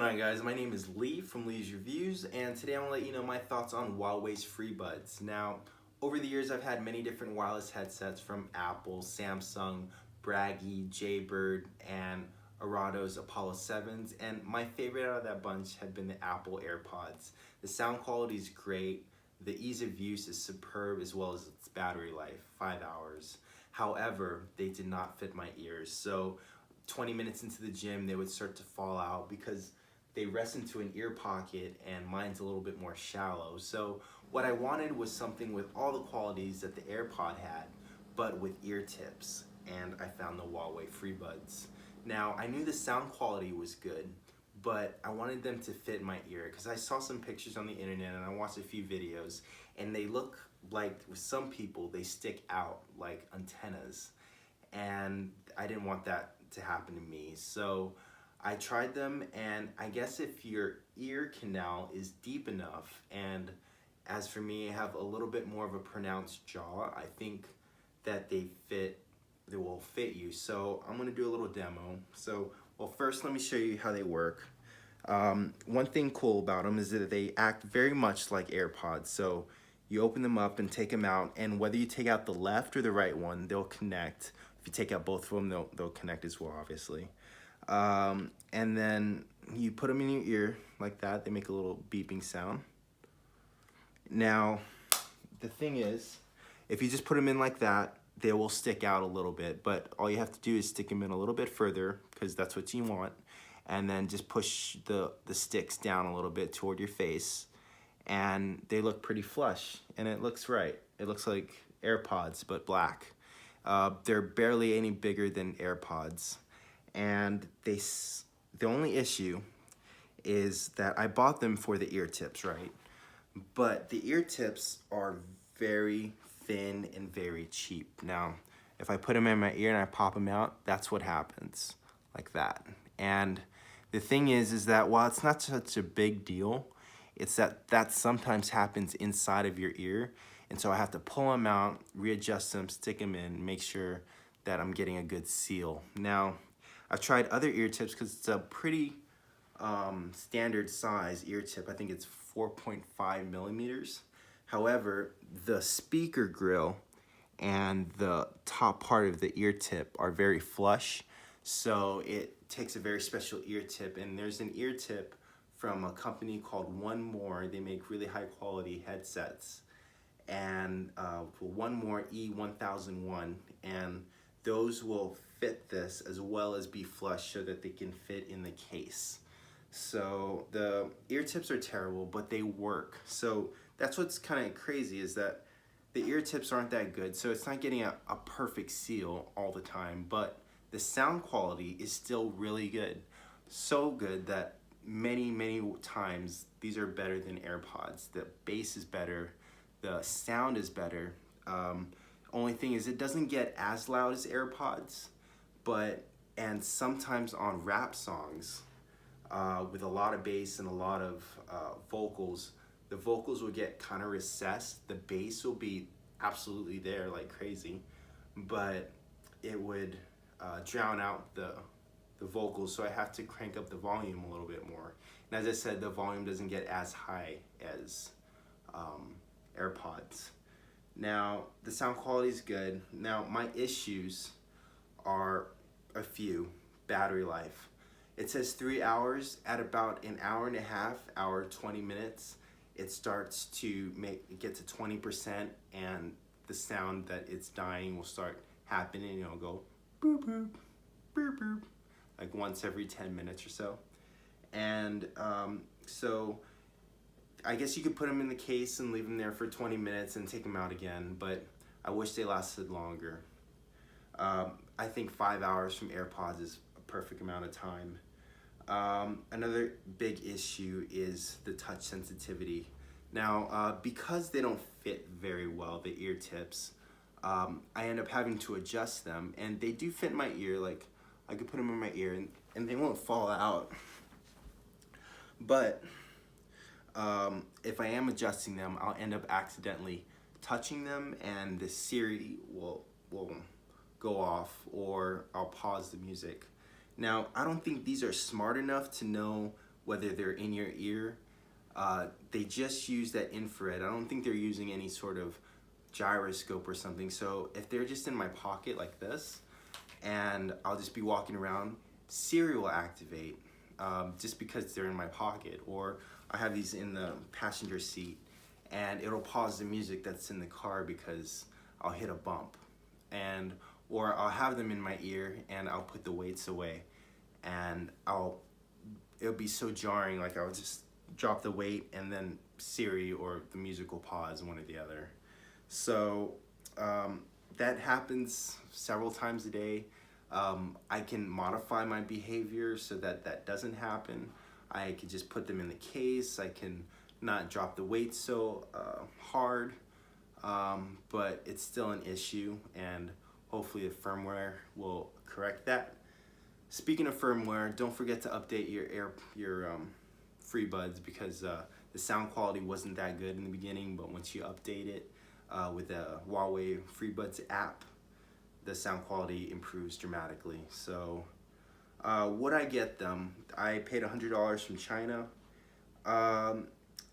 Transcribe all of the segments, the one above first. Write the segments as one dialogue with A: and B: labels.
A: going on, guys? My name is Lee from Lee's Reviews, and today I'm going to let you know my thoughts on Huawei's Freebuds. Now, over the years I've had many different wireless headsets from Apple, Samsung, Braggy, Jaybird, and Arado's Apollo 7s, and my favorite out of that bunch have been the Apple AirPods. The sound quality is great, the ease of use is superb, as well as its battery life, 5 hours. However, they did not fit my ears, so 20 minutes into the gym they would start to fall out because they rest into an ear pocket and mine's a little bit more shallow. So what I wanted was something with all the qualities that the AirPod had, but with ear tips, and I found the Huawei Freebuds. Now, I knew the sound quality was good, but I wanted them to fit my ear because I saw some pictures on the internet and I watched a few videos, and they look like, with some people, they stick out like antennas, and I didn't want that to happen to me. So I tried them, and I guess if your ear canal is deep enough, and as for me, I have a little bit more of a pronounced jaw, I think that they will fit you. So I'm gonna do a little demo. So, well, first let me show you how they work. One thing cool about them is that they act very much like AirPods. So you open them up and take them out, and whether you take out the left or the right one, they'll connect. If you take out both of them, they'll connect as well, obviously. And then you put them in your ear like that. They make a little beeping sound. Now, the thing is, if you just put them in like that, they will stick out a little bit, but all you have to do is stick them in a little bit further, because that's what you want, and then just push the sticks down a little bit toward your face, and they look pretty flush, and it looks right. It looks like AirPods, but black. They're barely any bigger than AirPods, and the only issue is that I bought them for the ear tips, right? But the ear tips are very thin and very cheap. Now, if I put them in my ear and I pop them out, that's what happens, like that. And the thing is that while it's not such a big deal, it's that sometimes happens inside of your ear. And so I have to pull them out, readjust them, stick them in, make sure that I'm getting a good seal. Now, I've tried other ear tips because it's a pretty standard size ear tip. I think it's 4.5 millimeters. However, the speaker grill and the top part of the ear tip are very flush, so it takes a very special ear tip. And there's an ear tip from a company called One More. They make really high quality headsets, and One More E1001, and those will fit this as well as be flush so that they can fit in the case. So the ear tips are terrible, but they work. So that's what's kind of crazy, is that the ear tips aren't that good, so it's not getting a perfect seal all the time, but the sound quality is still really good. So good that many times these are better than AirPods. The bass is better, the sound is better. Only thing is, it doesn't get as loud as AirPods, and sometimes on rap songs with a lot of bass and a lot of vocals, the vocals will get kind of recessed. The bass will be absolutely there like crazy, but it would drown out the vocals, so I have to crank up the volume a little bit more. And as I said, the volume doesn't get as high as AirPods. Now, the sound quality is good. Now, my issues are a few. Battery life. It says 3 hours. At about an hour and a half, hour 20 minutes, it starts to get to 20%, and the sound that it's dying will start happening. It'll go boop boop boop boop, like once every 10 minutes or so. And so I guess you could put them in the case and leave them there for 20 minutes and take them out again, but I wish they lasted longer. I think 5 hours from AirPods is a perfect amount of time. Another big issue is the touch sensitivity. Now, because they don't fit very well, the ear tips, I end up having to adjust them, and they do fit my ear. Like, I could put them in my ear and they won't fall out. But if I am adjusting them, I'll end up accidentally touching them, and the Siri will go off, or I'll pause the music. Now, I don't think these are smart enough to know whether they're in your ear. They just use that infrared. I don't think they're using any sort of gyroscope or something. So if they're just in my pocket like this, and I'll just be walking around, Siri will activate just because they're in my pocket. Or I have these in the passenger seat, and it'll pause the music that's in the car because I'll hit a bump. Or I'll have them in my ear and I'll put the weights away, and it'll be so jarring, like I'll just drop the weight and then Siri or the music will pause, one or the other. So that happens several times a day. I can modify my behavior so that that doesn't happen. I can just put them in the case. I can not drop the weight so hard, but it's still an issue, and hopefully the firmware will correct that. Speaking of firmware, don't forget to update your FreeBuds, because the sound quality wasn't that good in the beginning, but once you update it with the Huawei Freebuds app, the sound quality improves dramatically. So would I get them? I paid $100 from China.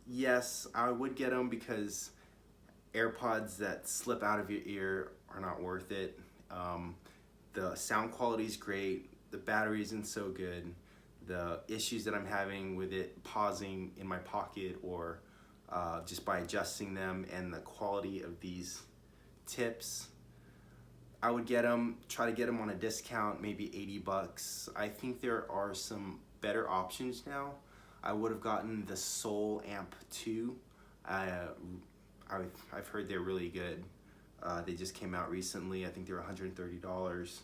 A: Yes, I would get them because AirPods that slip out of your ear are not worth it. The sound quality is great. The battery isn't so good. The issues that I'm having with it pausing in my pocket, or just by adjusting them, and the quality of these tips, I would get them, try to get them on a discount, maybe 80 bucks. I think there are some better options now. I would have gotten the Soul Amp 2. I've heard they're really good. They just came out recently. I think they were $130.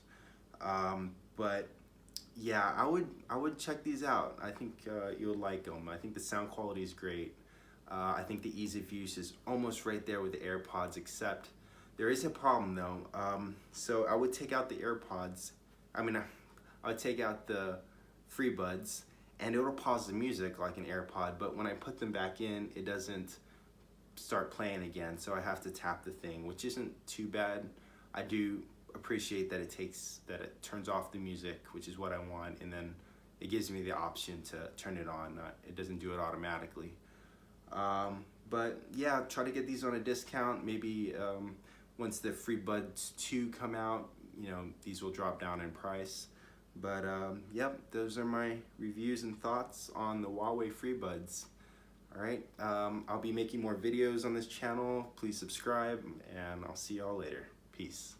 A: But yeah, I would check these out. I think you'll like them. I think the sound quality is great. I think the ease of use is almost right there with the AirPods, except there is a problem though. So I would take out the AirPods. I would take out the FreeBuds, and it'll pause the music like an AirPod, but when I put them back in, it doesn't start playing again, so I have to tap the thing, which isn't too bad. I do appreciate that it turns off the music, which is what I want, and then it gives me the option to turn it on. It doesn't do it automatically. But yeah, try to get these on a discount. Maybe once the FreeBuds 2 come out, these will drop down in price. But yep, those are my reviews and thoughts on the Huawei Freebuds. Alright, I'll be making more videos on this channel. Please subscribe, and I'll see y'all later. Peace.